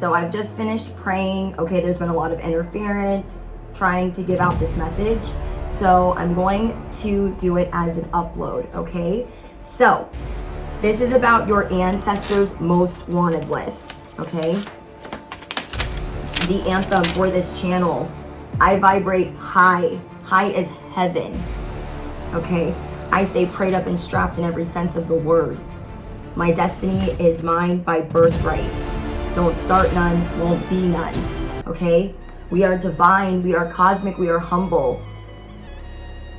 So I've just finished praying. Okay, there's been a lot of interference trying to give out this message. So I'm going to do it as an upload, okay? So this is about your ancestors' most wanted list, okay? The anthem for this channel, I vibrate high as heaven, okay? I stay prayed up and strapped in every sense of the word. My destiny is mine by birthright. Don't start none, won't be none, okay? We are divine, we are cosmic, we are humble.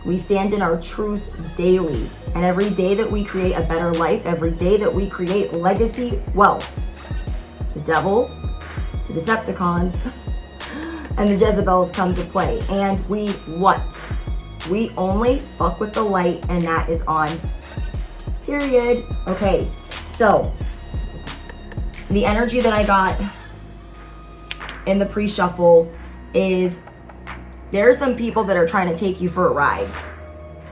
We stand in our truth daily. And every day that we create a better life, every day that we create legacy wealth, the devil, the Decepticons, and the Jezebels come to play. And we what? We only fuck with the light, and that is on. Period. Okay, so the energy that I got in the pre-shuffle is there are some people that are trying to take you for a ride.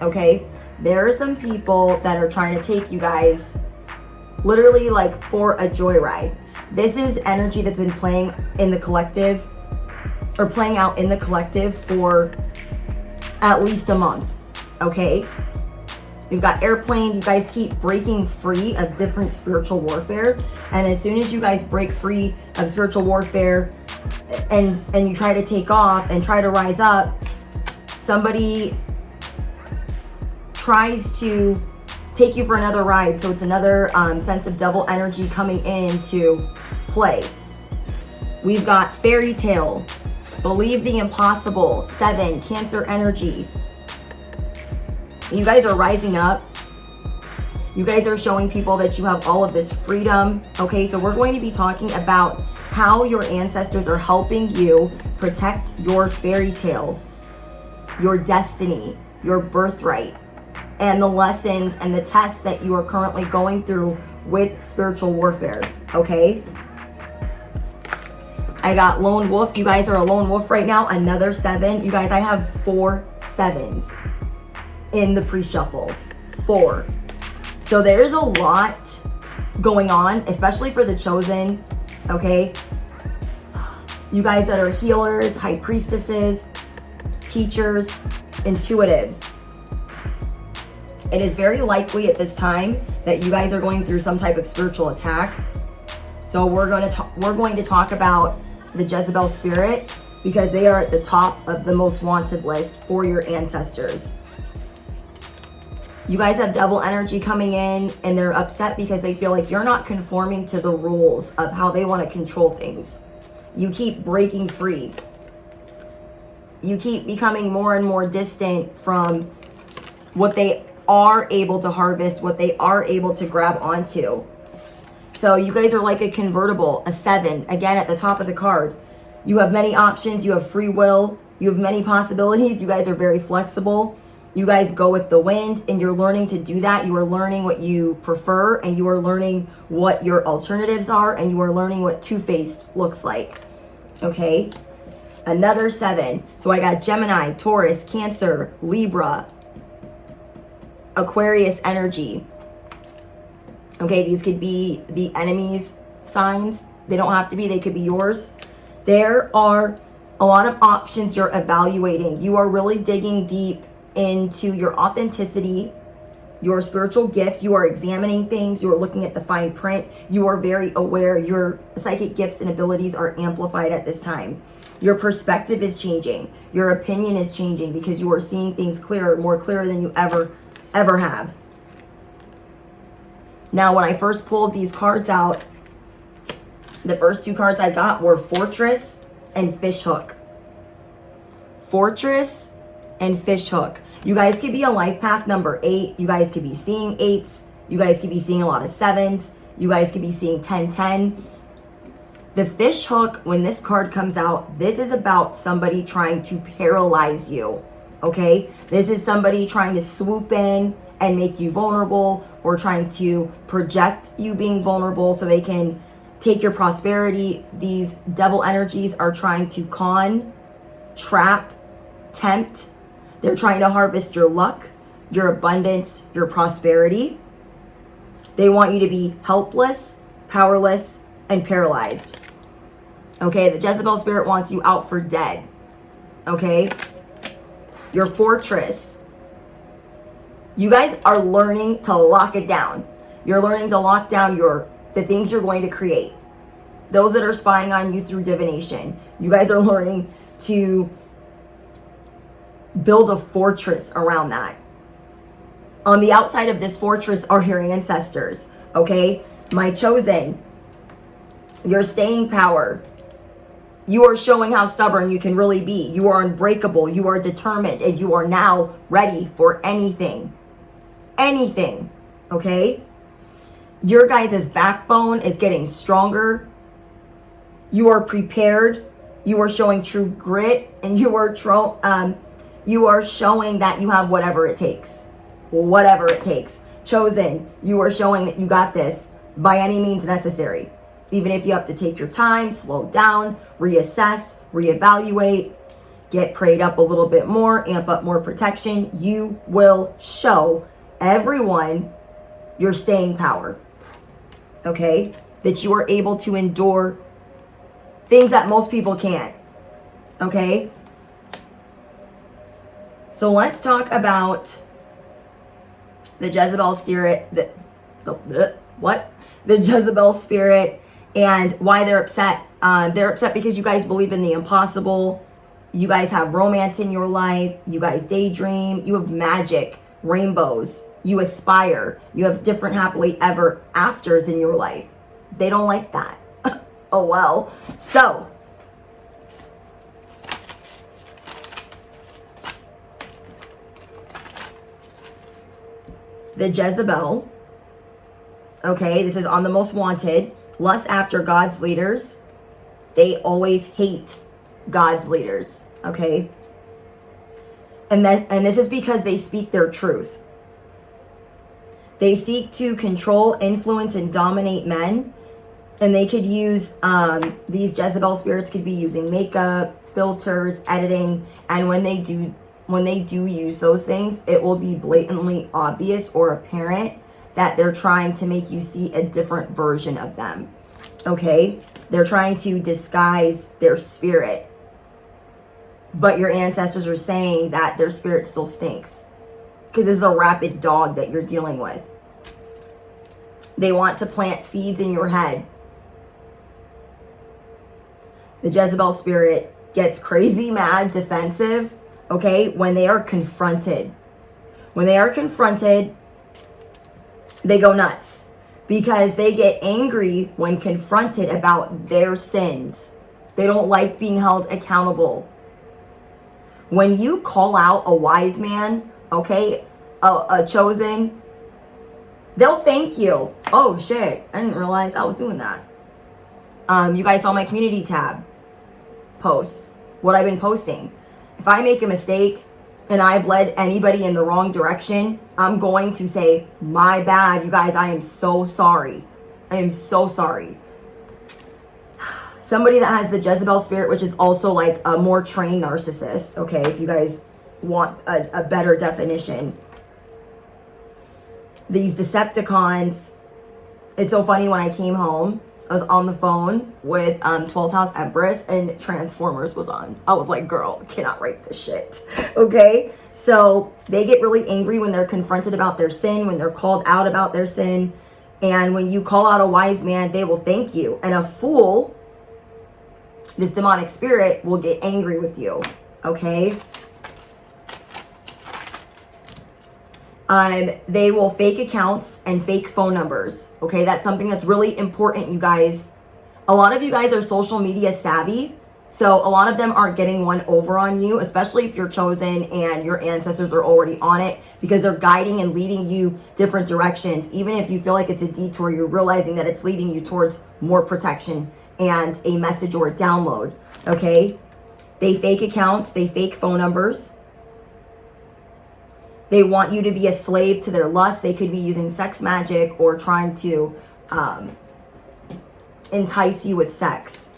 Okay? There are some people that are trying to take you guys literally like for a joyride. This is energy that's been playing in the collective, or playing out in the collective for at least a month. Okay? You've got airplane, you guys keep breaking free of different spiritual warfare. And as soon as you guys break free of spiritual warfare and you try to take off and try to rise up, somebody tries to take you for another ride. So it's another sense of devil energy coming into play. We've got fairy tale, believe the impossible, 7, Cancer energy. You guys are rising up. You guys are showing people that you have all of this freedom. Okay, so we're going to be talking about how your ancestors are helping you protect your fairy tale, your destiny, your birthright, and the lessons and the tests that you are currently going through with spiritual warfare. Okay? I got lone wolf. You guys are a lone wolf right now. Another 7. You guys, I have 4 7s in the pre-shuffle. 4. So there's a lot going on, especially for the chosen. Okay? You guys that are healers, high priestesses, teachers, intuitives. It is very likely at this time that you guys are going through some type of spiritual attack. So we're going to talk about the Jezebel Spirit, because they are at the top of the most wanted list for your ancestors. You guys have devil energy coming in, and they're upset because they feel like you're not conforming to the rules of how they want to control things. You keep breaking free. You keep becoming more and more distant from what they are able to harvest, what they are able to grab onto. So you guys are like a convertible, a 7, again at the top of the card. You have many options, you have free will, you have many possibilities. You guys are very flexible. You guys go with the wind, and you're learning to do that. You are learning what you prefer, and you are learning what your alternatives are, and you are learning what two-faced looks like. Okay? Another 7. So I got Gemini, Taurus, Cancer, Libra, Aquarius energy. Okay, these could be the enemy's signs. They don't have to be, they could be yours. There are a lot of options you're evaluating. You are really digging deep into your authenticity, your spiritual gifts. You are examining things. You are looking at the fine print. You are very aware. Your psychic gifts and abilities are amplified at this time. Your perspective is changing. Your opinion is changing because you are seeing things clearer, more clear than you ever have. Now, when I first pulled these cards out, the first 2 cards I got were Fortress and Fishhook. Fortress and Fishhook. You guys could be a life path number 8. You guys could be seeing 8s. You guys could be seeing a lot of 7s. You guys could be seeing 10-10. The Fishhook, when this card comes out, this is about somebody trying to paralyze you. Okay? This is somebody trying to swoop in and make you vulnerable, or trying to project you being vulnerable so they can take your prosperity. These devil energies are trying to con, trap, tempt. They're trying to harvest your luck, your abundance, your prosperity. They want you to be helpless, powerless, and paralyzed. Okay, the Jezebel spirit wants you out for dead. Okay? Your fortress. You guys are learning to lock it down. You're learning to lock down the things you're going to create. Those that are spying on you through divination. You guys are learning to build a fortress around that. On the outside of this fortress are your ancestors. Okay? My chosen. Your staying power. You are showing how stubborn you can really be. You are unbreakable. You are determined. And you are now ready for anything. Anything. Okay? Your guys' backbone is getting stronger. You are prepared. You are showing true grit. And you are showing that you have whatever it takes. Whatever it takes. Chosen. You are showing that you got this by any means necessary. Even if you have to take your time, slow down, reassess, reevaluate, get prayed up a little bit more, amp up more protection, you will show everyone your staying power. Okay? That you are able to endure things that most people can't. Okay? So let's talk about the Jezebel spirit, the Jezebel spirit, and why they're upset. They're upset because you guys believe in the impossible. You guys have romance in your life. You guys daydream. You have magic, rainbows. You aspire. You have different happily ever afters in your life. They don't like that. Oh, well. So, the Jezebel, okay, this is on the most wanted. Lust after God's leaders. They always hate God's leaders, okay? And this is because they speak their truth. They seek to control, influence, and dominate men. And they could use, these Jezebel spirits could be using makeup, filters, editing. And when they do use those things, it will be blatantly obvious or apparent that they're trying to make you see a different version of them. Okay? They're trying to disguise their spirit. But your ancestors are saying that their spirit still stinks. Because this is a rabid dog that you're dealing with. They want to plant seeds in your head. The Jezebel spirit gets crazy, mad, defensive, okay, when they are confronted. When they are confronted, they go nuts because they get angry when confronted about their sins. They don't like being held accountable. When you call out a wise man, okay, a chosen, they'll thank you. Oh shit, I didn't realize I was doing that. You guys saw my community tab posts, what I've been posting. If I make a mistake and I've led anybody in the wrong direction, I'm going to say, my bad, you guys, I am so sorry. I am so sorry. Somebody that has the Jezebel spirit, which is also like a more trained narcissist, okay, if you guys want a better definition. These Decepticons, it's so funny when I came home, I was on the phone with 12th House Empress and Transformers was on. I was like, girl, I cannot write this shit. Okay? So they get really angry when they're confronted about their sin, when they're called out about their sin. And when you call out a wise man, they will thank you. And a fool, this demonic spirit, will get angry with you. Okay? They will fake accounts and fake phone numbers. Okay, that's something that's really important, you guys. A lot of you guys are social media savvy, so a lot of them aren't getting one over on you, especially if you're chosen and your ancestors are already on it, because they're guiding and leading you different directions. Even if you feel like it's a detour, you're realizing that it's leading you towards more protection and a message or a download. Okay, they fake accounts, they fake phone numbers. They want you to be a slave to their lust. They could be using sex magic or trying to entice you with sex.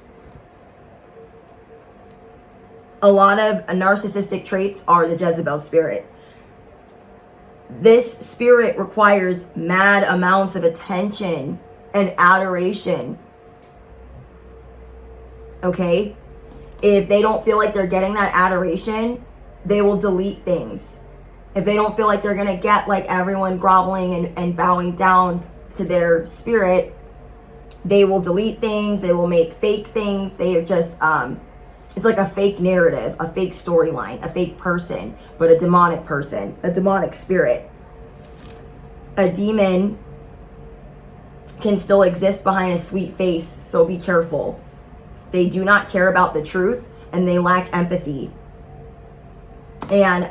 A lot of narcissistic traits are the Jezebel spirit. This spirit requires mad amounts of attention and adoration. okay? If they don't feel like they're getting that adoration, they will delete things. If they don't feel like they're gonna get like everyone groveling and bowing down to their spirit, they will delete things, they will make fake things. They are just, it's like a fake narrative, a fake storyline, a fake person, but a demonic person, a demonic spirit. A demon can still exist behind a sweet face, so be careful. They do not care about the truth, and they lack empathy. And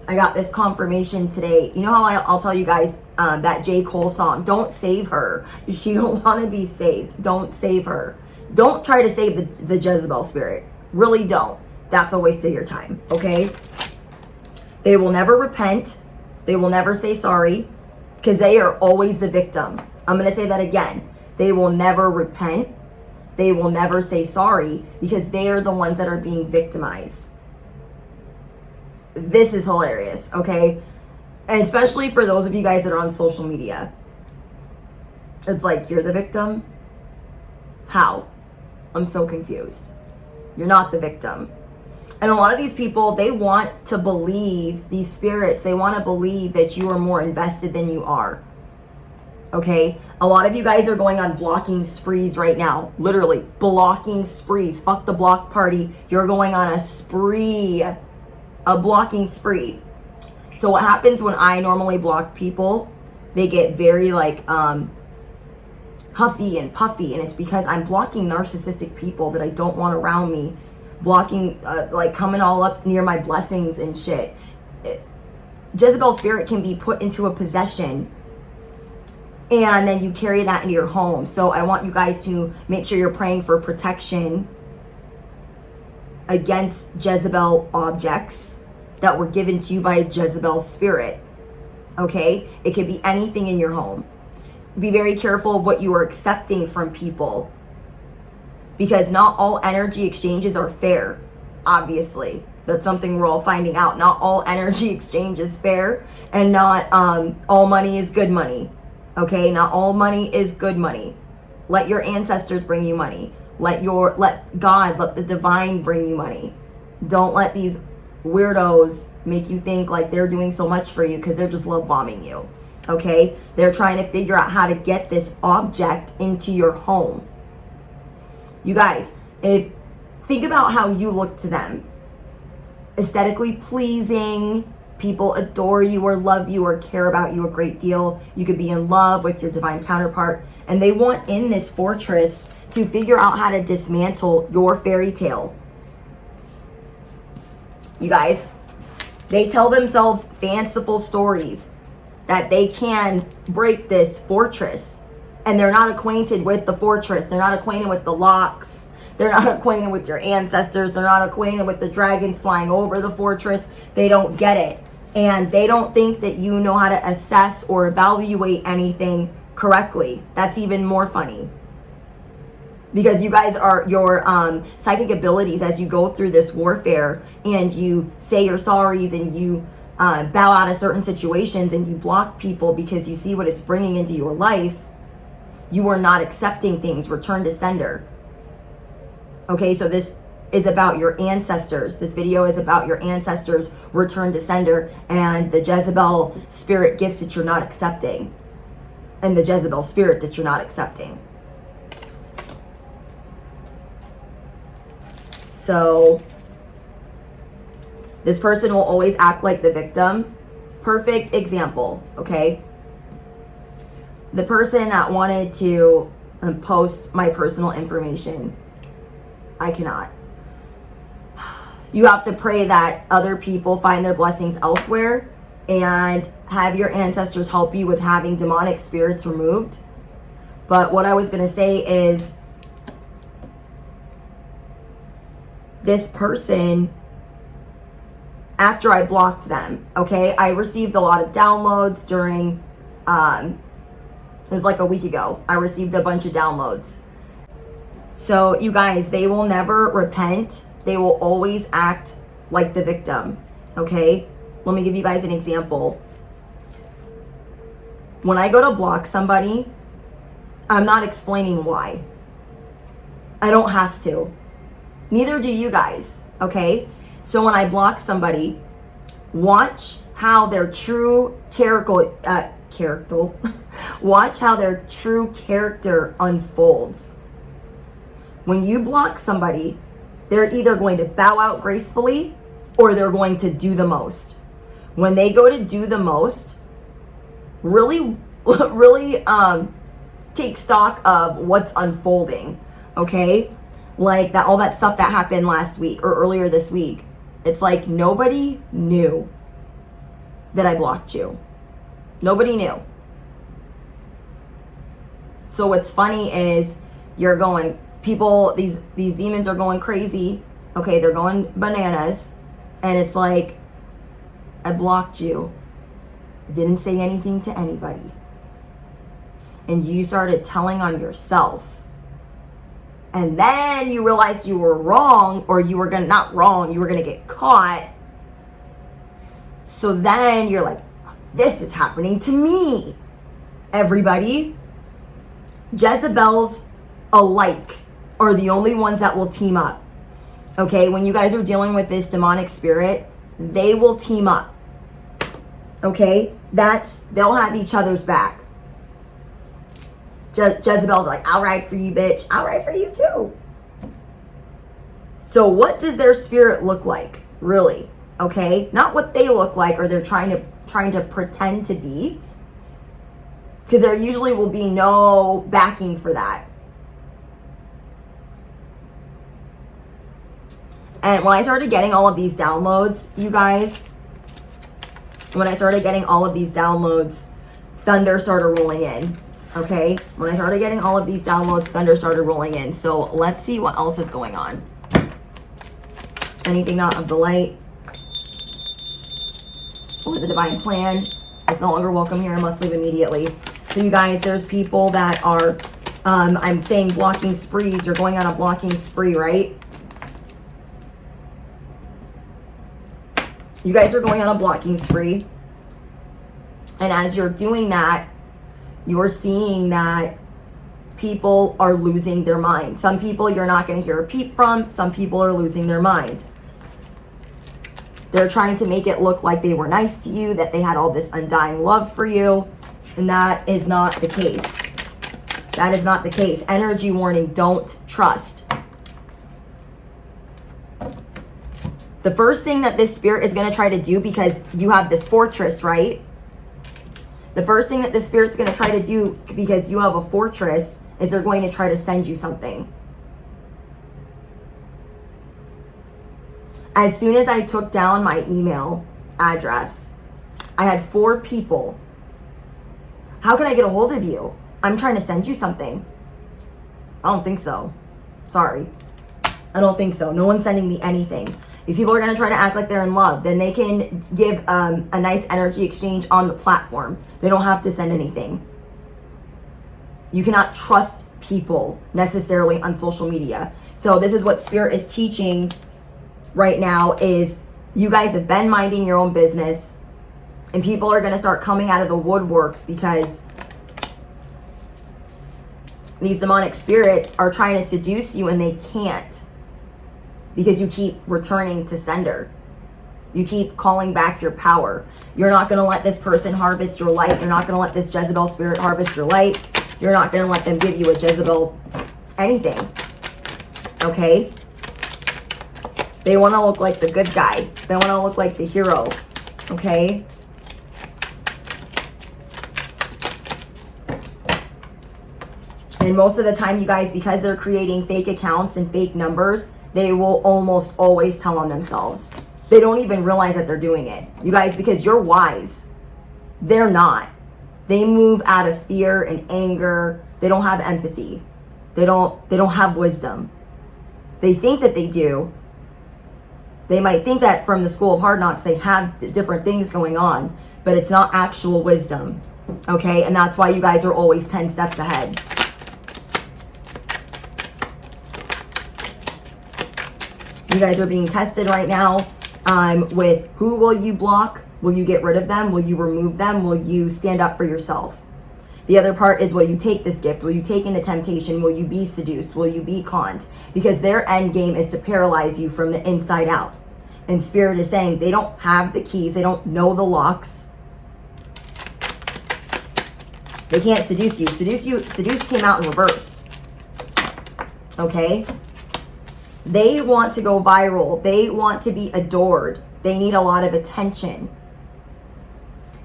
I got this confirmation today. You know how I'll tell you guys that J. Cole song, don't save her. She don't want to be saved. Don't save her. Don't try to save the Jezebel spirit. Really don't. That's a waste of your time, okay? They will never repent. They will never say sorry, because they are always the victim. I'm going to say that again. They will never repent. They will never say sorry, because they are the ones that are being victimized. This is hilarious, okay? And especially for those of you guys that are on social media. It's like, you're the victim? How? I'm so confused. You're not the victim. And a lot of these people, they want to believe, these spirits, they want to believe that you are more invested than you are. Okay? A lot of you guys are going on blocking sprees right now. Literally, blocking sprees. Fuck the block party. You're going on a spree. A blocking spree. So what happens when I normally block people, they get very like huffy and puffy, and it's because I'm blocking narcissistic people that I don't want around me, blocking like coming all up near my blessings and shit. Jezebel spirit can be put into a possession, and then you carry that into your home. So I want you guys to make sure you're praying for protection against Jezebel objects that were given to you by a Jezebel spirit. Okay? It could be anything in your home. Be very careful of what you are accepting from people, because not all energy exchanges are fair. Obviously, that's something we're all finding out. Not all energy exchange is fair, and not all money is good money. Okay? Not all money is good money. Let your ancestors bring you money. Let God, let the divine bring you money. Don't let these weirdos make you think like they're doing so much for you, because they're just love bombing you. Okay? They're trying to figure out how to get this object into your home. You guys, think about how you look to them. Aesthetically pleasing, people adore you or love you or care about you a great deal. You could be in love with your divine counterpart, and they want in this fortress to figure out how to dismantle your fairy tale. You guys, they tell themselves fanciful stories that they can break this fortress, and they're not acquainted with the fortress. They're not acquainted with the locks. They're not acquainted with your ancestors. They're not acquainted with the dragons flying over the fortress. They don't get it, and they don't think that you know how to assess or evaluate anything correctly. That's even more funny, because you guys are your psychic abilities, as you go through this warfare and you say your sorries and you bow out of certain situations and you block people because you see what it's bringing into your life. You are not accepting things. Return to sender. Okay, so this is about your ancestors. This video is about your ancestors. Return to sender, and the Jezebel spirit gifts that you're not accepting, and the Jezebel spirit that you're not accepting. So this person will always act like the victim. Perfect example, okay? The person that wanted to post my personal information, I cannot. You have to pray that other people find their blessings elsewhere, and have your ancestors help you with having demonic spirits removed. But what I was going to say is, this person, after I blocked them, okay, I received a lot of downloads during, it was like a week ago. I received a bunch of downloads. So you guys, they will never repent. They will always act like the victim, okay? Let me give you guys an example. When I go to block somebody, I'm not explaining why. I don't have to. Neither do you guys, okay? So when I block somebody, watch how their true watch how their true character unfolds. When you block somebody, they're either going to bow out gracefully or they're going to do the most. When they go to do the most, really take stock of what's unfolding, okay? Like that, all that stuff that happened last week or earlier this week. It's like nobody knew that I blocked you. Nobody knew. So what's funny is you're going, people, these demons are going crazy. Okay, they're going bananas. And it's like, I blocked you. I didn't say anything to anybody. And you started telling on yourself. And then you realized you were wrong, or you were not wrong, you were gonna get caught. So then you're like, this is happening to me. Everybody, Jezebels alike are the only ones that will team up. Okay, when you guys are dealing with this demonic spirit, they will team up. Okay, they'll have each other's back. Jezebel's like, I'll ride for you, bitch. I'll ride for you too. So what does their spirit look like, really? Okay, not what they look like or they're trying to pretend to be, because there usually will be no backing for that. And when I started getting all of these downloads, you guys, when I started getting all of these downloads, thunder started rolling in. Okay, when I started getting all of these downloads, thunder started rolling in. So let's see what else is going on. Anything not of the light or the divine plan is no longer welcome here and must leave immediately. So you guys, there's people that are, I'm saying blocking sprees. You're going on a blocking spree, right? You guys are going on a blocking spree. And as you're doing that, you're seeing that people are losing their mind. Some people you're not going to hear a peep from. Some people are losing their mind. They're trying to make it look like they were nice to you, that they had all this undying love for you. And that is not the case. That is not the case. Energy warning, don't trust. The first thing that this spirit is going to try to do, because you have this fortress, right? The first thing that the spirit's going to try to do, because you have a fortress, is they're going to try to send you something. As soon as I took down my email address, I had 4 people. How can I get a hold of you? I'm trying to send you something. I don't think so. Sorry. I don't think so. No one's sending me anything. These people are going to try to act like they're in love. Then they can give a nice energy exchange on the platform. They don't have to send anything. You cannot trust people necessarily on social media. So this is what Spirit is teaching right now, is you guys have been minding your own business, and people are going to start coming out of the woodworks because these demonic spirits are trying to seduce you and they can't. Because you keep returning to sender. You keep calling back your power. You're not going to let this person harvest your light. You're not going to let this Jezebel spirit harvest your light. You're not going to let them give you a Jezebel anything. Okay? They want to look like the good guy. They want to look like the hero. Okay? And most of the time, you guys, because they're creating fake accounts and fake numbers, they will almost always tell on themselves. They don't even realize that they're doing it. You guys, because you're wise. They're not. They move out of fear and anger. They don't have empathy. They don't have wisdom. They think that they do. They might think that from the school of hard knocks they have different things going on, but it's not actual wisdom. Okay? And that's why you guys are always 10 steps ahead. You guys are being tested right now with who will you block? Will you get rid of them? Will you remove them? Will you stand up for yourself? The other part is, will you take this gift? Will you take into temptation? Will you be seduced? Will you be conned? Because their end game is to paralyze you from the inside out. And Spirit is saying they don't have the keys. They don't know the locks. They can't seduce you. Seduce came out in reverse. Okay? They want to go viral. They want to be adored. They need a lot of attention.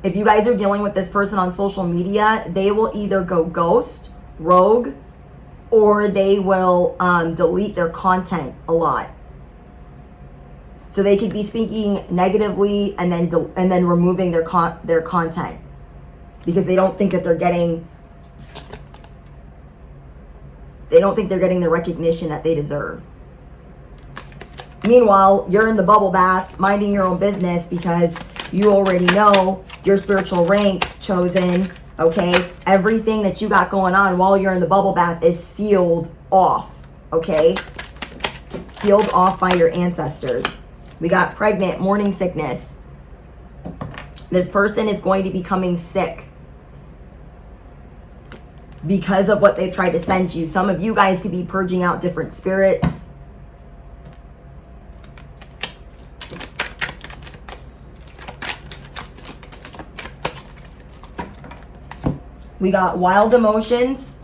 If you guys are dealing with this person on social media, they will either go ghost, rogue, or they will delete their content a lot. So they could be speaking negatively and then removing their content because they don't think that they're getting the recognition that they deserve. Meanwhile, you're in the bubble bath, minding your own business because you already know your spiritual rank, chosen, okay? Everything that you got going on while you're in the bubble bath is sealed off, okay? Sealed off by your ancestors. We got pregnant, morning sickness. This person is going to be becoming sick because of what they've tried to send you. Some of you guys could be purging out different spirits. We got wild emotions.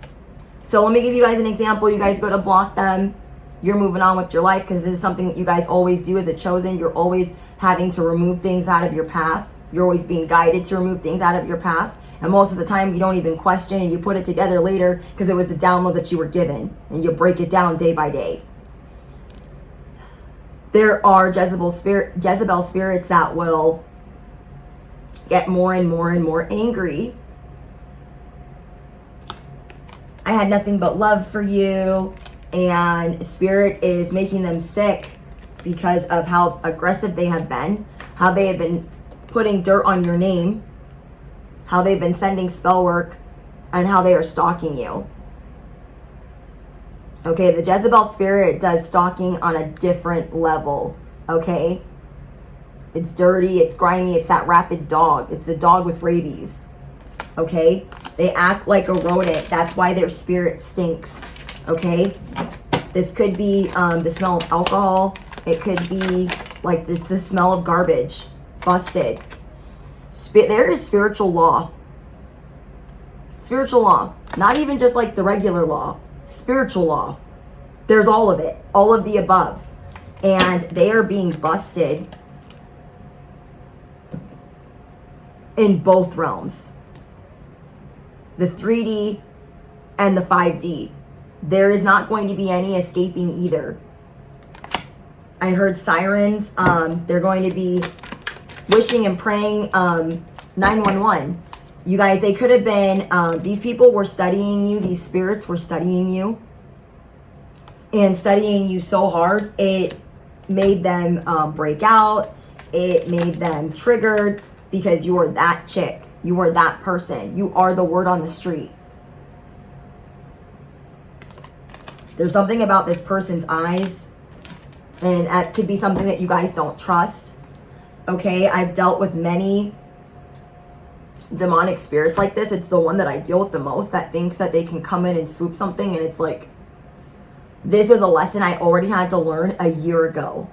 So let me give you guys an example. You guys go to block them. You're moving on with your life because this is something that you guys always do as a chosen. You're always having to remove things out of your path. You're always being guided to remove things out of your path. And most of the time you don't even question and you put it together later because it was the download that you were given. And you break it down day by day. There are Jezebel spirits that will get more and more and more angry. I had nothing but love for you. And Spirit is making them sick because of how aggressive they have been, how they have been putting dirt on your name, how they've been sending spell work, and how they are stalking you. Okay, the Jezebel Spirit does stalking on a different level, okay? It's dirty, it's grimy, it's that rabid dog. It's the dog with rabies, okay? They act like a rodent. That's why their spirit stinks. Okay, this could be the smell of alcohol. It could be like the smell of garbage, busted. There is spiritual law. Spiritual law, not even just like the regular law, spiritual law. There's all of it, all of the above. And they are being busted in both realms. The 3D and the 5D. There is not going to be any escaping either. I heard sirens. They're going to be wishing and praying 911. You guys, they could have been, these people were studying you. These spirits were studying you. And studying you so hard, it made them break out. It made them triggered because you are that chick. You are that person. You are the word on the street. There's something about this person's eyes, and that could be something that you guys don't trust. Okay, I've dealt with many demonic spirits like this. It's the one that I deal with the most that thinks that they can come in and swoop something, and it's like, this is a lesson I already had to learn a year ago.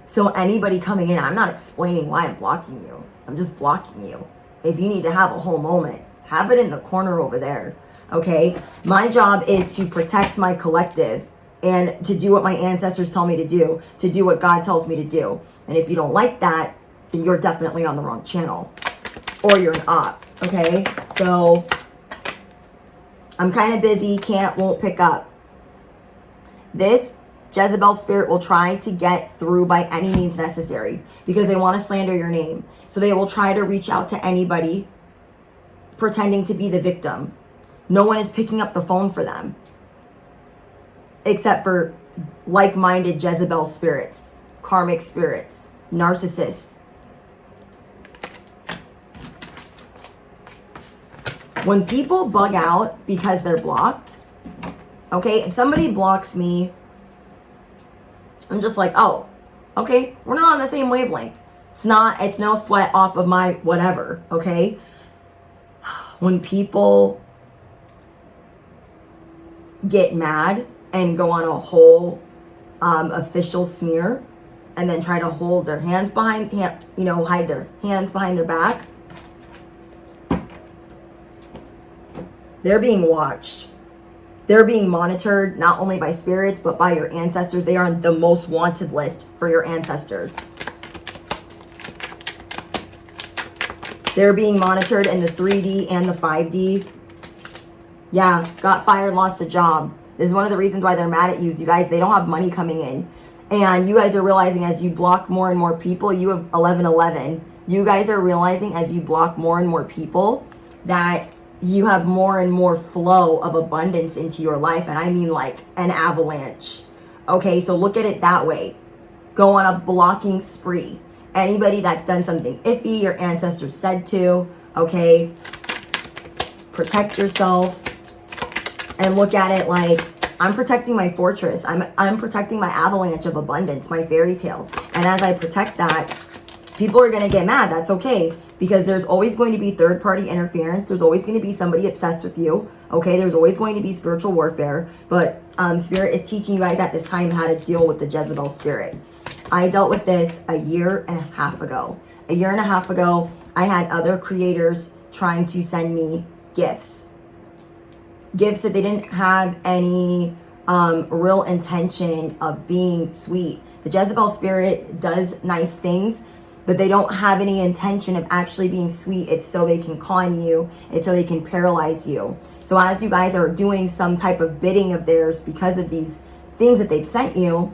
So anybody coming in, I'm not explaining why I'm blocking you. I'm just blocking you. If you need to have a whole moment, have it in the corner over there. Okay, my job is to protect my collective and to do what my ancestors tell me to do what God tells me to do. And if you don't like that, then you're definitely on the wrong channel or you're an op. Okay, so I'm kind of busy, won't pick up. This Jezebel spirit will try to get through by any means necessary because they want to slander your name. So they will try to reach out to anybody pretending to be the victim. No one is picking up the phone for them except for like-minded Jezebel spirits, karmic spirits, narcissists. When people bug out because they're blocked, okay, if somebody blocks me, I'm just like, oh, okay, we're not on the same wavelength. It's no sweat off of my whatever, okay? When people get mad and go on a whole official smear and then try to hold their hands behind, hide their hands behind their back. They're being watched. They're being monitored not only by spirits, but by your ancestors. They are on the most wanted list for your ancestors. They're being monitored in the 3D and the 5D. Yeah, got fired, lost a job. This is one of the reasons why they're mad at you. You guys, they don't have money coming in. And you guys are realizing as you block more and more people, you have 1111. You guys are realizing as you block more and more people that you have more and more flow of abundance into your life. And I mean like an avalanche. Okay, so look at it that way. Go on a blocking spree. Anybody that's done something iffy, your ancestors said to, okay, protect yourself. And look at it like, I'm protecting my fortress. I'm protecting my avalanche of abundance, my fairy tale. And as I protect that, people are going to get mad. That's okay. Because there's always going to be third-party interference. There's always going to be somebody obsessed with you. Okay, there's always going to be spiritual warfare. But Spirit is teaching you guys at this time how to deal with the Jezebel Spirit. I dealt with this a year and a half ago. A year and a half ago, I had other creators trying to send me gifts. Gifts that they didn't have any real intention of being sweet. The Jezebel Spirit does nice things, but they don't have any intention of actually being sweet. It's so they can con you. It's so they can paralyze you. So as you guys are doing some type of bidding of theirs because of these things that they've sent you,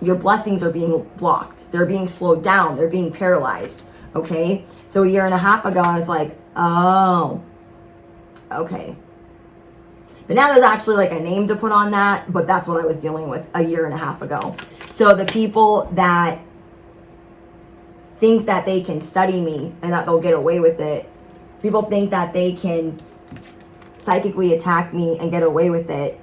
your blessings are being blocked. They're being slowed down. They're being paralyzed. Okay? So a year and a half ago, I was like, oh, okay. But now there's actually like a name to put on that, but that's what I was dealing with a year and a half ago. So the people that think that they can study me and that they'll get away with it, people think that they can psychically attack me and get away with it.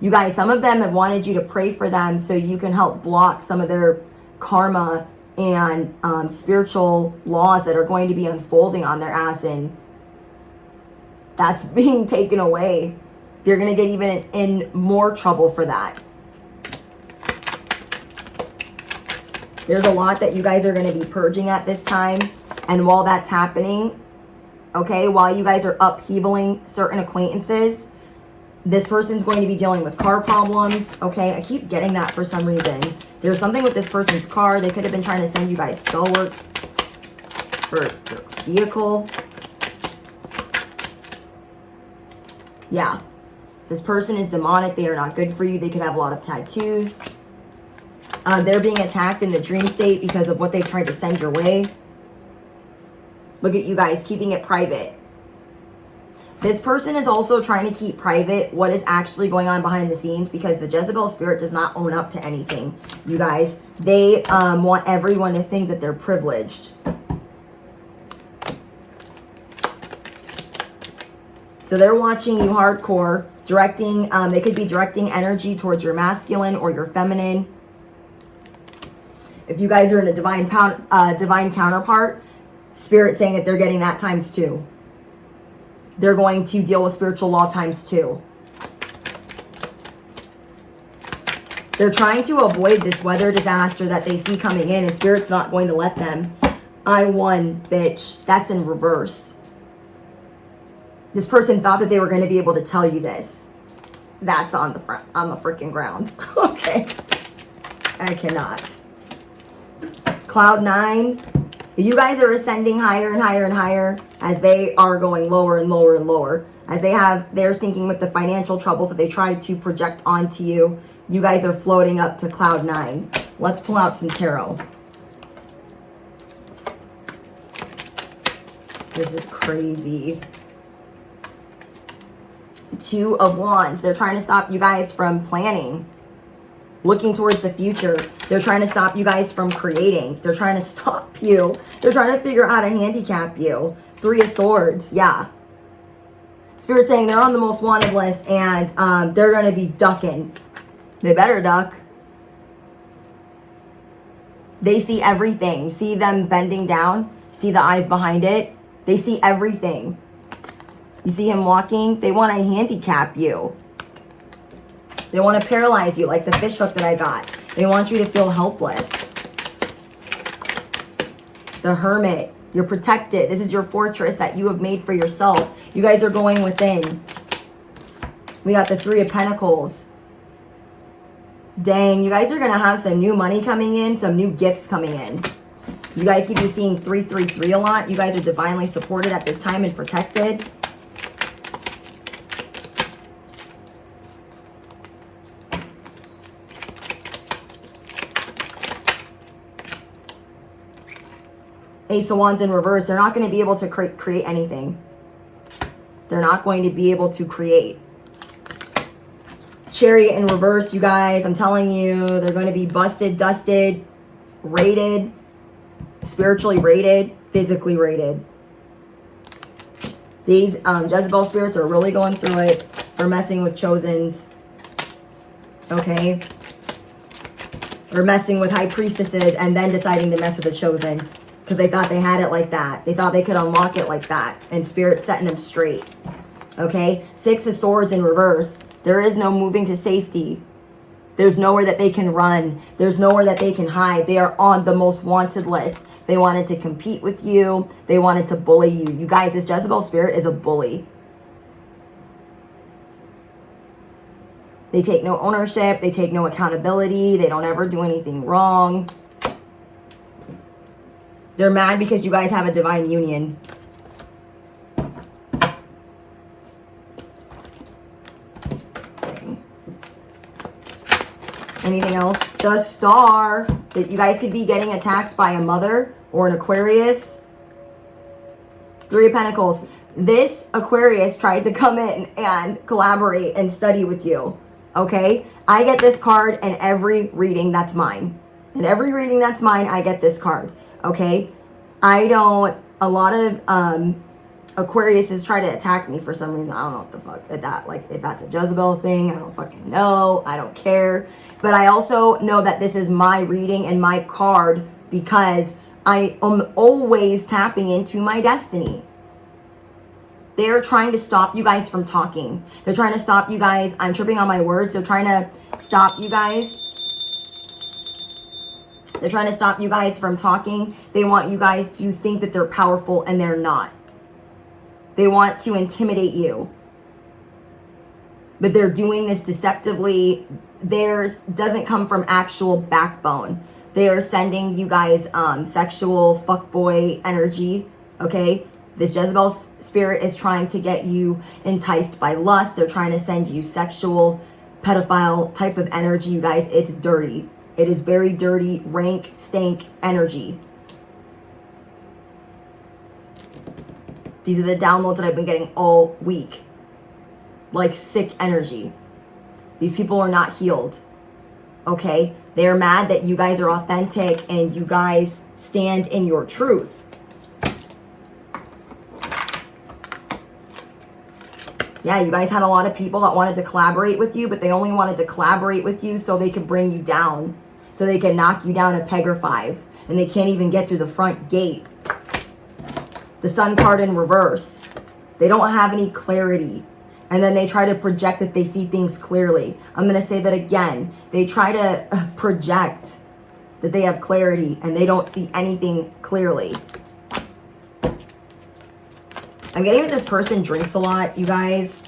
You guys, some of them have wanted you to pray for them so you can help block some of their karma and spiritual laws that are going to be unfolding on their ass, and that's being taken away. They're going to get even in more trouble for that. There's a lot that you guys are going to be purging at this time. And while that's happening, okay, while you guys are upheavaling certain acquaintances, this person's going to be dealing with car problems, okay? I keep getting that for some reason. There's something with this person's car. They could have been trying to send you guys spell work for your vehicle. Yeah. This person is demonic. They are not good for you. They could have a lot of tattoos. They're being attacked in the dream state because of what they've tried to send your way. Look at you guys keeping it private. This person is also trying to keep private what is actually going on behind the scenes because the Jezebel Spirit does not own up to anything, you guys. They want everyone to think that they're privileged. So they're watching you hardcore, directing, they could be directing energy towards your masculine or your feminine. If you guys are in a divine counterpart, Spirit saying that they're getting that times 2. They're going to deal with spiritual law times 2. They're trying to avoid this weather disaster that they see coming in, and Spirit's not going to let them. I won, bitch. That's in reverse. This person thought that they were going to be able to tell you this. That's on the front, on the freaking ground. Okay. I cannot. Cloud 9. You guys are ascending higher and higher and higher as they are going lower and lower and lower. As they're sinking with the financial troubles that they tried to project onto you. You guys are floating up to cloud 9. Let's pull out some tarot. This is crazy. 2 of Wands. They're trying to stop you guys from planning, looking towards the future. They're trying to stop you guys from creating. They're trying to stop you. They're trying to figure out how to handicap you. 3 of Swords. Yeah. Spirit saying they're on the most wanted list and they're going to be ducking. They better duck. They see everything. You see them bending down. See the eyes behind it. They see everything. You see him walking. They want to handicap you. They want to paralyze you like the fish hook that I got. They want you to feel helpless. The Hermit. You're protected. This is your fortress that you have made for yourself. You guys are going within. We got the Three of Pentacles. Dang, you guys are going to have some new money coming in, some new gifts coming in. You guys could be seeing 333 a lot. You guys are divinely supported at this time and protected. Ace of Wands in reverse. They're not going to be able to create anything. They're not going to be able to create. Chariot in reverse, you guys. I'm telling you, they're going to be busted, dusted, raided, spiritually raided, physically raided. These Jezebel spirits are really going through it for messing with chosens. Okay? Or messing with high priestesses and then deciding to mess with the chosen. Because they thought they had it like that. They thought they could unlock it like that. And Spirit setting them straight. Okay? Six of Swords in reverse. There is no moving to safety. There's nowhere that they can run. There's nowhere that they can hide. They are on the most wanted list. They wanted to compete with you. They wanted to bully you. You guys, this Jezebel Spirit is a bully. They take no ownership. They take no accountability. They don't ever do anything wrong. They're mad because you guys have a divine union. Anything else? The Star. That you guys could be getting attacked by a mother or an Aquarius. Three of Pentacles. This Aquarius tried to come in and collaborate and study with you. Okay? I get this card in every reading that's mine. In every reading that's mine, I get this card. Okay? I don't, a lot of Aquariuses try to attack me for some reason. I don't know what the fuck that, like, if that's a Jezebel thing, I don't fucking know. I don't care. But I also know that this is my reading and my card because I am always tapping into my destiny. They're trying to stop you guys from talking. They're trying to stop you guys. I'm tripping on my words. They're trying to stop you guys. They're trying to stop you guys from talking. They want you guys to think that they're powerful and they're not. They want to intimidate you. But they're doing this deceptively. Theirs doesn't come from actual backbone. They are sending you guys sexual fuckboy energy, okay? This Jezebel spirit is trying to get you enticed by lust. They're trying to send you sexual, pedophile type of energy. You guys, it's dirty. It is very dirty, rank, stank energy. These are the downloads that I've been getting all week. Like sick energy. These people are not healed. Okay? They are mad that you guys are authentic and you guys stand in your truth. Yeah, you guys had a lot of people that wanted to collaborate with you, but they only wanted to collaborate with you so they could bring you down. So they can knock you down a peg or five. And they can't even get through the front gate. The Sun card in reverse. They don't have any clarity. And then they try to project that they see things clearly. I'm going to say that again. They try to project that they have clarity and they don't see anything clearly. I'm getting that this person drinks a lot, you guys.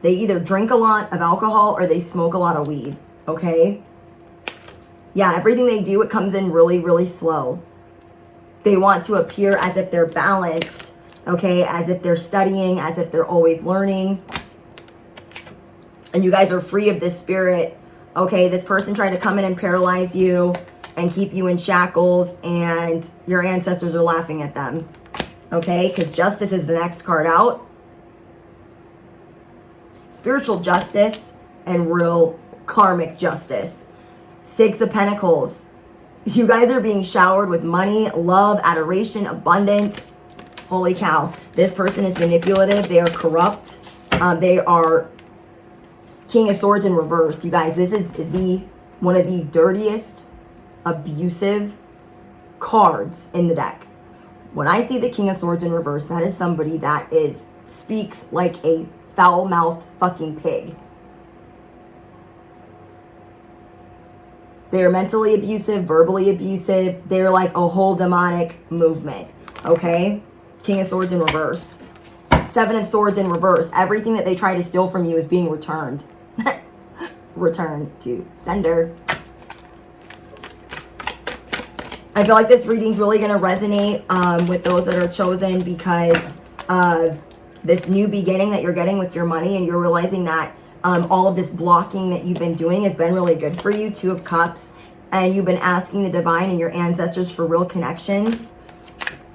They either drink a lot of alcohol or they smoke a lot of weed. Okay? Yeah, everything they do, it comes in really, really slow. They want to appear as if they're balanced, okay? As if they're studying, as if they're always learning. And you guys are free of this spirit, okay? This person tried to come in and paralyze you and keep you in shackles, and your ancestors are laughing at them, okay? Because justice is the next card out. Spiritual justice and real karmic justice. Six of Pentacles. You guys are being showered with money, love, adoration, abundance. Holy cow. This person is manipulative. They are corrupt. They are King of Swords in reverse. You guys, this is one of the dirtiest, abusive cards in the deck. When I see the King of Swords in reverse, that is somebody that speaks like a foul-mouthed fucking pig. They're mentally abusive, verbally abusive. They're like a whole demonic movement, okay? King of Swords in reverse. Seven of Swords in reverse. Everything that they try to steal from you is being returned. Return to sender. I feel like this reading's really going to resonate with those that are chosen because of this new beginning that you're getting with your money, and you're realizing that all of this blocking that you've been doing has been really good for you. Two of Cups. And you've been asking the divine and your ancestors for real connections.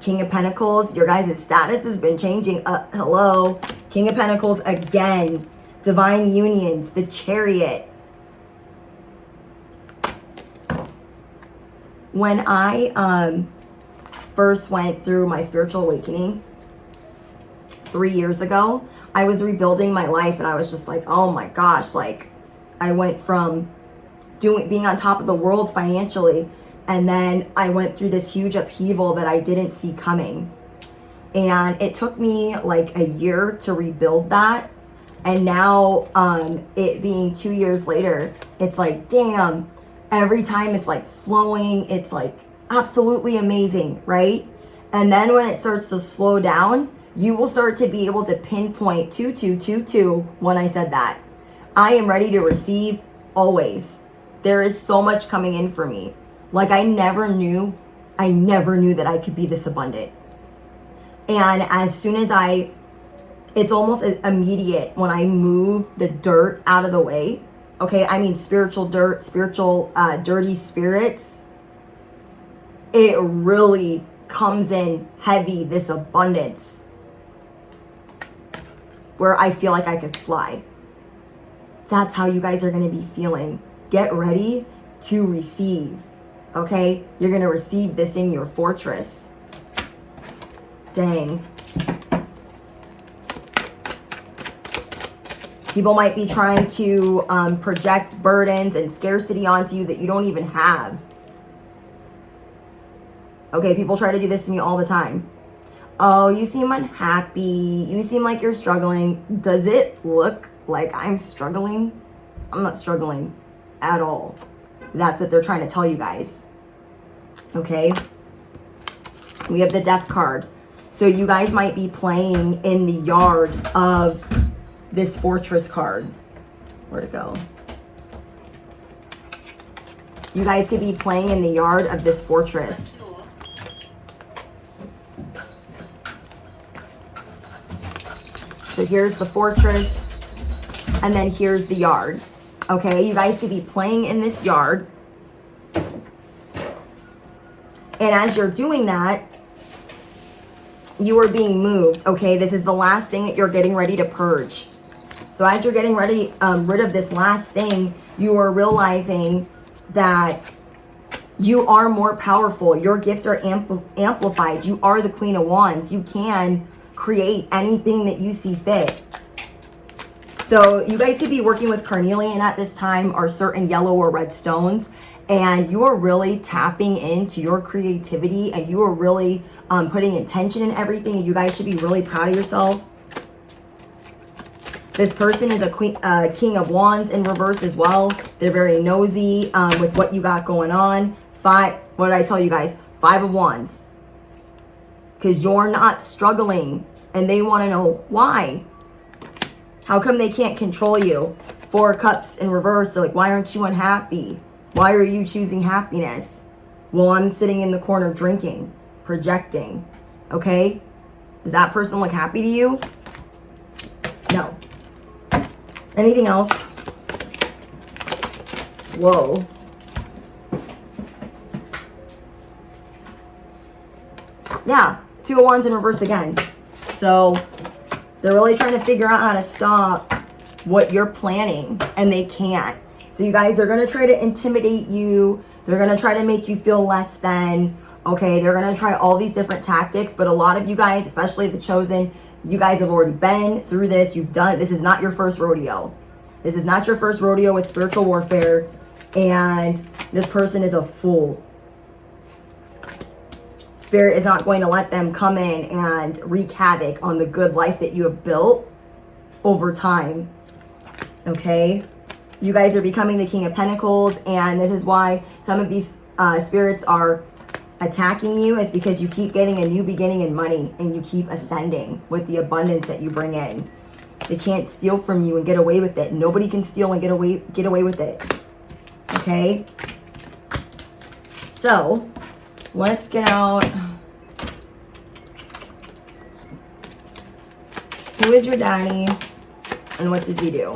King of Pentacles. Your guys' status has been changing. Hello. King of Pentacles again. Divine unions. The Chariot. When I first went through my spiritual awakening 3 years ago, I was rebuilding my life, and I was just like, oh my gosh, like I went from being on top of the world financially, and then I went through this huge upheaval that I didn't see coming. And it took me like a year to rebuild that. And now it being 2 years later, it's like, damn, every time it's like flowing, it's like absolutely amazing, right? And then when it starts to slow down, you will start to be able to pinpoint 2222 when I said that. I am ready to receive always. There is so much coming in for me. Like I never knew that I could be this abundant. And as soon as it's almost immediate when I move the dirt out of the way. Okay, I mean spiritual dirt, spiritual dirty spirits. It really comes in heavy, this abundance, where I feel like I could fly. That's how you guys are going to be feeling. Get ready to receive, okay? You're going to receive this in your fortress. Dang. People might be trying to project burdens and scarcity onto you that you don't even have. Okay, people try to do this to me all the time. Oh, you seem unhappy. You seem like you're struggling. Does it look like I'm struggling? I'm not struggling at all. That's what they're trying to tell you guys. Okay? We have the Death card. So you guys might be playing in the yard of this Fortress card. Where'd it go? You guys could be playing in the yard of this fortress. So here's the fortress, and then here's the yard. Okay, you guys could be playing in this yard. And as you're doing that, you are being moved. Okay, this is the last thing that you're getting ready to purge. So as you're getting ready, rid of this last thing, you are realizing that you are more powerful. Your gifts are amplified. You are the Queen of Wands. You can create anything that you see fit. So you guys could be working with carnelian at this time, or certain yellow or red stones, and you are really tapping into your creativity, and you are really putting intention in everything, and you guys should be really proud of yourself. This person is a King of Wands in reverse as well. They're very nosy with what you got going on. What did I tell you guys? 5 of Wands. Because you're not struggling, and they want to know why. How come they can't control you? 4 of Cups in reverse. They're like, why aren't you unhappy? Why are you choosing happiness? Well, I'm sitting in the corner drinking, projecting. Okay? Does that person look happy to you? No. Anything else? Whoa. Yeah, 2 of Wands in reverse again. So they're really trying to figure out how to stop what you're planning, and they can't. So you guys are going to try to intimidate you. They're going to try to make you feel less than. Okay, they're going to try all these different tactics, but a lot of you guys, especially the chosen, you guys have already been through this. You've done, this is not your first rodeo. This is not your first rodeo with spiritual warfare, and this person is a fool. Spirit is not going to let them come in and wreak havoc on the good life that you have built. over time. Okay? You guys are becoming the King of Pentacles, and this is why some of these spirits are attacking you, is because you keep getting a new beginning in money and you keep ascending with the abundance that you bring in. They can't steal from you and get away with it. Nobody can steal and get away with it. Okay? So, let's get out. Who is your daddy and what does he do?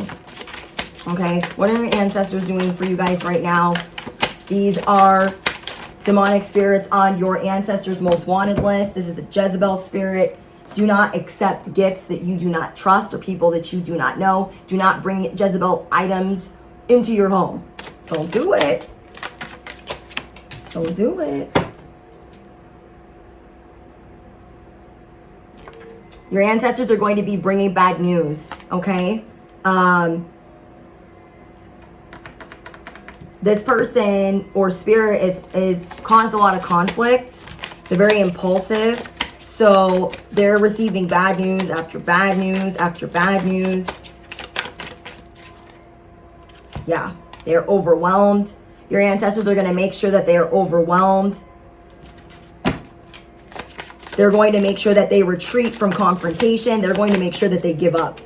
Okay, what are your ancestors doing for you guys right now? These are demonic spirits on your ancestors' most wanted list. This is the Jezebel Spirit. Do not accept gifts that you do not trust or people that you do not know. Do not bring Jezebel items into your home. Don't do it. Don't do it. Your ancestors are going to be bringing bad news, okay? This person or spirit is caused a lot of conflict. They're very impulsive. So they're receiving bad news after bad news after bad news. Yeah, they're overwhelmed. Your ancestors are going to make sure that they are overwhelmed. They're going to make sure that they retreat from confrontation. They're going to make sure that they give up.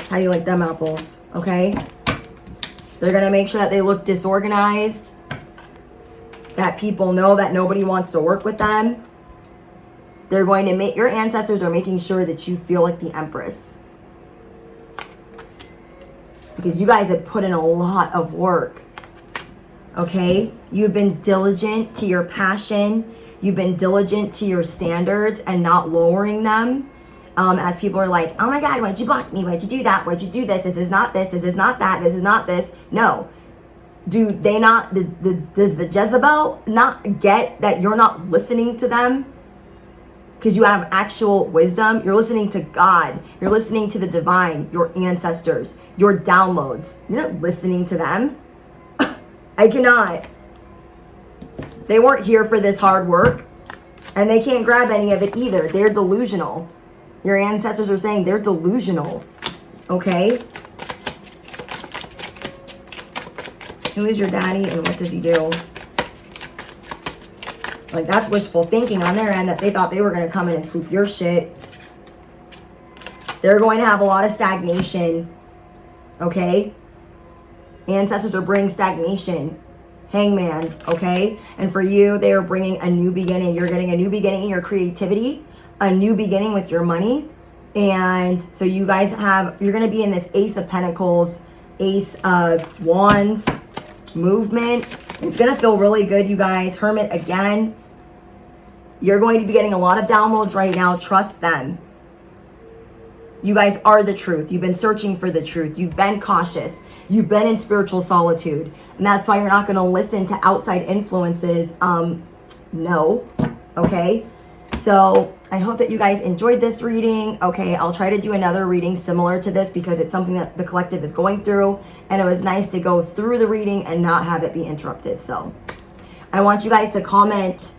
How do you like them apples? Okay? They're going to make sure that they look disorganized. That people know that nobody wants to work with them. They're going to make, your ancestors are making sure that you feel like the Empress. Because you guys have put in a lot of work. Okay? You've been diligent to your passion. You've been diligent to your standards and not lowering them. As people are like, oh my God, why'd you block me? Why'd you do that? Why'd you do this? This is not this. This is not that. This is not this. No. Do they not, does the Jezebel not get that you're not listening to them? Because you have actual wisdom. You're listening to God. You're listening to the divine, your ancestors, your downloads. You're not listening to them. I cannot. They weren't here for this hard work. And they can't grab any of it either. They're delusional. Your ancestors are saying they're delusional. Okay? Who is your daddy and what does he do? Like, that's wishful thinking on their end that they thought they were going to come in and swoop your shit. They're going to have a lot of stagnation. Okay? Ancestors are bringing stagnation. Hangman, okay? And for you, they are bringing a new beginning. You're getting a new beginning in your creativity, a new beginning with your money. And so you guys you're going to be in this Ace of Pentacles, Ace of Wands movement. It's going to feel really good, you guys. Hermit again. You're going to be getting a lot of downloads right now. Trust them. You guys are the truth. You've been searching for the truth. You've been cautious. You've been in spiritual solitude. And that's why you're not going to listen to outside influences. No. Okay? So I hope that you guys enjoyed this reading. Okay, I'll try to do another reading similar to this because it's something that the collective is going through. And it was nice to go through the reading and not have it be interrupted. So I want you guys to comment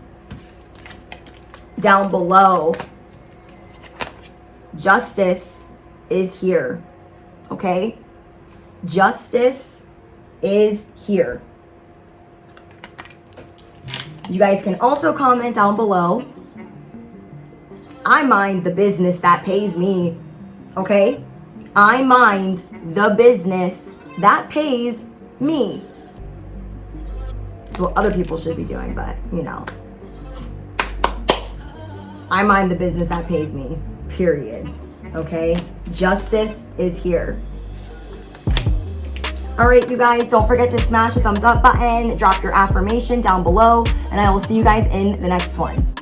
down below. Justice is here. Okay? Justice is here. You guys can also comment down below. I mind the business that pays me. Okay? I mind the business that pays me. It's what other people should be doing, but you know. I mind the business that pays me. Period. Okay? Justice is here. All right, you guys, don't forget to smash the thumbs up button, drop your affirmation down below, and I will see you guys in the next one.